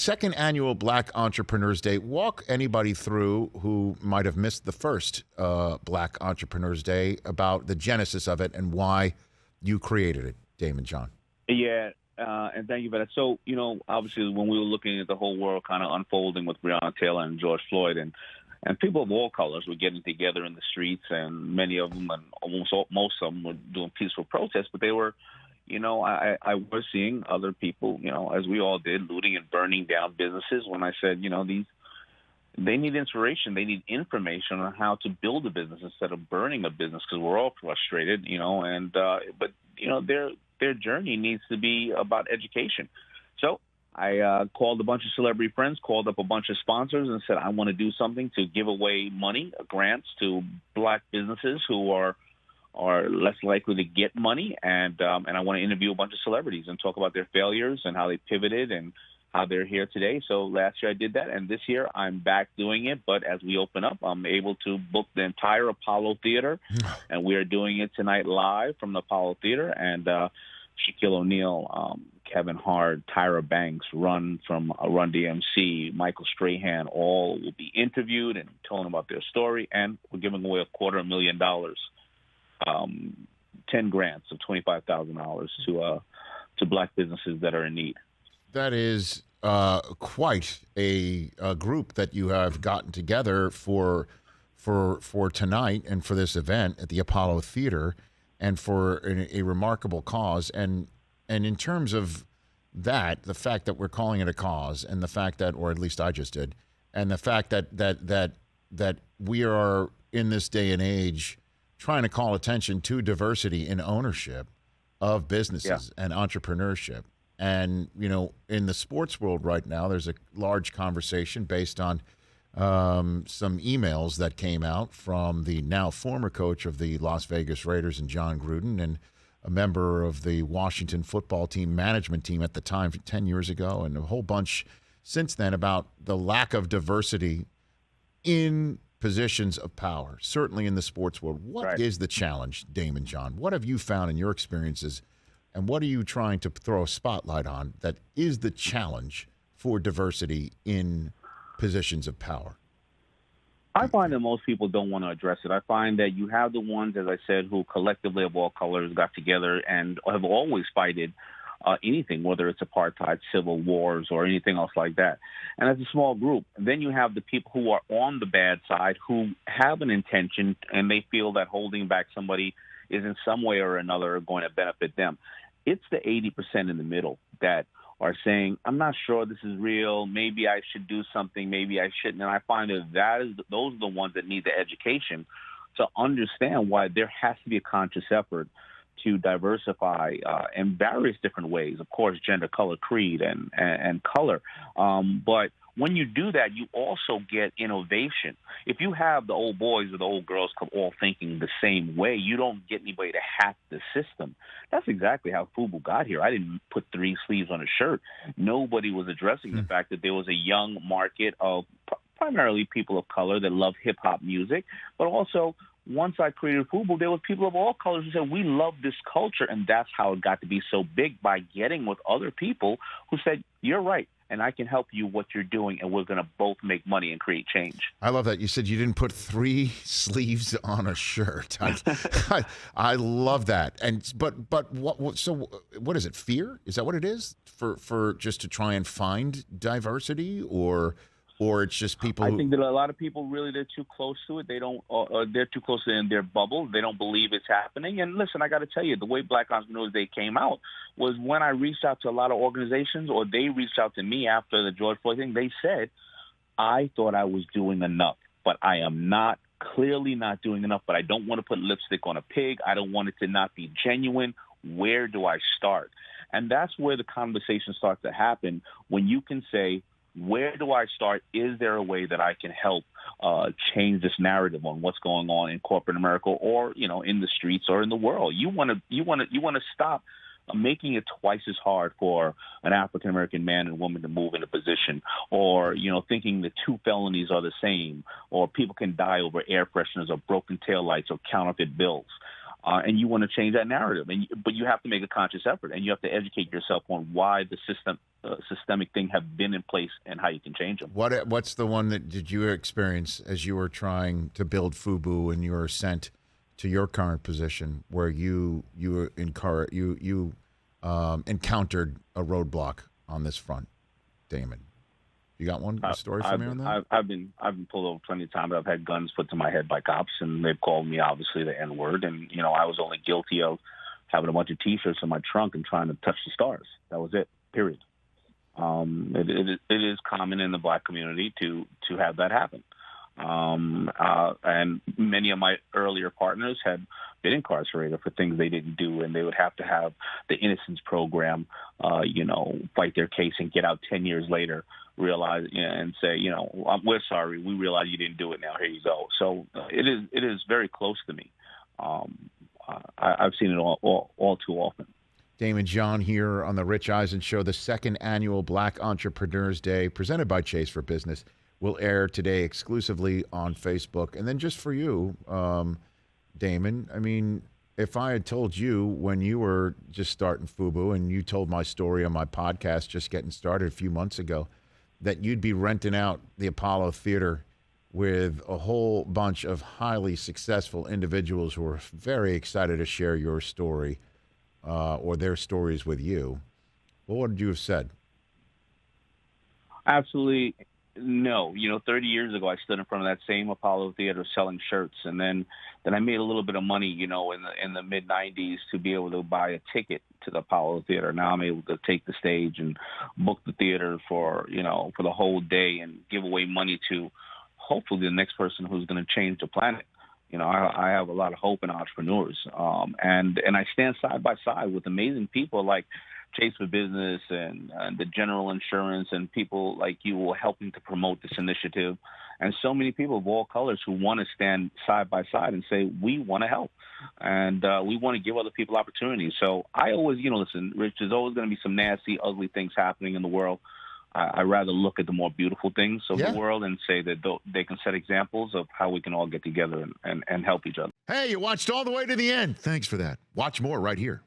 second annual Black Entrepreneurs Day. Walk anybody through who might have missed the first Black Entrepreneurs Day about the genesis of it and why you created it, Daymond John. Yeah, and thank you for that. So, obviously when we were looking at the whole world kind of unfolding with Breonna Taylor and George Floyd, and people of all colors were getting together in the streets, and many of them, and most of them were doing peaceful protests, but they were, I was seeing other people, as we all did, looting and burning down businesses. When I said, they need inspiration, they need information on how to build a business instead of burning a business, because we're all frustrated, but their journey needs to be about education. So I called a bunch of celebrity friends, called up a bunch of sponsors, and said, I want to do something to give away money, grants to Black businesses who are less likely to get money, and I want to interview a bunch of celebrities and talk about their failures and how they pivoted and how they're here today. So last year I did that, and this year I'm back doing it. But as we open up, I'm able to book the entire Apollo Theater, and we are doing it tonight live from the Apollo Theater. And Shaquille O'Neal, Kevin Hart, Tyra Banks, Run DMC, Michael Strahan, all will be interviewed and telling about their story. And we're giving away $250,000, 10 grants of $25,000 to Black businesses that are in need. That is quite a group that you have gotten together for tonight and for this event at the Apollo Theater, and for a remarkable cause. And in terms of that, the fact that we're calling it a cause, and the fact that, or at least I just did, and the fact that we are in this day and age trying to call attention to diversity in ownership of businesses and entrepreneurship. And, in the sports world right now, there's a large conversation based on some emails that came out from the now former coach of the Las Vegas Raiders, and John Gruden, and a member of the Washington football team management team at the time 10 years ago, and a whole bunch since then, about the lack of diversity in positions of power, certainly in the sports world. What is the challenge, Daymond John? What have you found in your experiences? And what are you trying to throw a spotlight on that is the challenge for diversity in positions of power? I find that most people don't want to address it. I find that you have the ones, as I said, who collectively of all colors got together and have always fighted anything, whether it's apartheid, civil wars, or anything else like that. And as a small group, then you have the people who are on the bad side, who have an intention, and they feel that holding back somebody is in some way or another going to benefit them. It's the 80% in the middle that are saying, I'm not sure this is real, maybe I should do something, maybe I shouldn't. And I find that those are the ones that need the education to understand why there has to be a conscious effort to diversify in various different ways. Of course, gender, color, creed, and color. But when you do that, you also get innovation. If you have the old boys or the old girls club all thinking the same way, you don't get anybody to hack the system. That's exactly how FUBU got here. I didn't put 3 sleeves on a shirt. Nobody was addressing the fact that there was a young market of primarily people of color that love hip-hop music, but also once I created FUBU, there were people of all colors who said, we love this culture, and that's how it got to be so big, by getting with other people who said, you're right, and I can help you what you're doing, and we're going to both make money and create change. I love that. You said you didn't put 3 sleeves on a shirt. I love that. But what? So what is it? Fear? Is that what it is? For just to try and find diversity, or it's just people? I think that a lot of people really, they're too close to it. They don't. They're too close in their bubble. They don't believe it's happening. And listen, I got to tell you, the way Black Entrepreneurs Day came out was when I reached out to a lot of organizations, or they reached out to me after the George Floyd thing. They said, I thought I was doing enough, but I am not. Clearly not doing enough. But I don't want to put lipstick on a pig. I don't want it to not be genuine. Where do I start? And that's where the conversation starts to happen, when you can say, where do I start? Is there a way that I can help change this narrative on what's going on in corporate America, or in the streets, or in the world? You want to stop making it twice as hard for an African American man and woman to move in a position, or thinking that 2 felonies are the same, or people can die over air fresheners or broken taillights or counterfeit bills. and you want to change that narrative. But you have to make a conscious effort, and you have to educate yourself on why the systemic thing have been in place and how you can change them. What's the one that did you experience as you were trying to build FUBU and your ascent to your current position, where you encountered a roadblock on this front, Daymond? You got a story for me on that? I've been pulled over plenty of times. I've had guns put to my head by cops, and they've called me obviously the N-word. And I was only guilty of having a bunch of T-shirts in my trunk and trying to touch the stars. That was it. Period. It is common in the black community to have that happen. And many of my earlier partners had been incarcerated for things they didn't do, and they would have to have the innocence program, fight their case and get out 10 years later, realize and say, we're sorry, we realize you didn't do it. Now here you go. So it is very close to me. I've seen it all too often. Daymond John here on the Rich Eisen Show. The second annual Black Entrepreneurs Day, presented by Chase for Business, will air today exclusively on Facebook. And then just for you, Daymond, I mean, if I had told you when you were just starting FUBU and you told my story on my podcast just getting started a few months ago, that you'd be renting out the Apollo Theater with a whole bunch of highly successful individuals who are very excited to share your story or their stories with you, what would you have said? Absolutely no. 30 years ago, I stood in front of that same Apollo Theater selling shirts, and then I made a little bit of money, in the mid 90s to be able to buy a ticket to the Apollo Theater. Now I'm able to take the stage and book the theater for the whole day and give away money to hopefully the next person who's going to change the planet. I have a lot of hope in entrepreneurs, and I stand side by side with amazing people like Chase for Business and the General Insurance and people like you who are helping to promote this initiative, and so many people of all colors who want to stand side by side and say, we want to help, and we want to give other people opportunities. So I always, listen, Rich, there's always going to be some nasty, ugly things happening in the world. I rather look at the more beautiful things of the world and say that they can set examples of how we can all get together and help each other. Hey, you watched all the way to the end. Thanks for that. Watch more right here.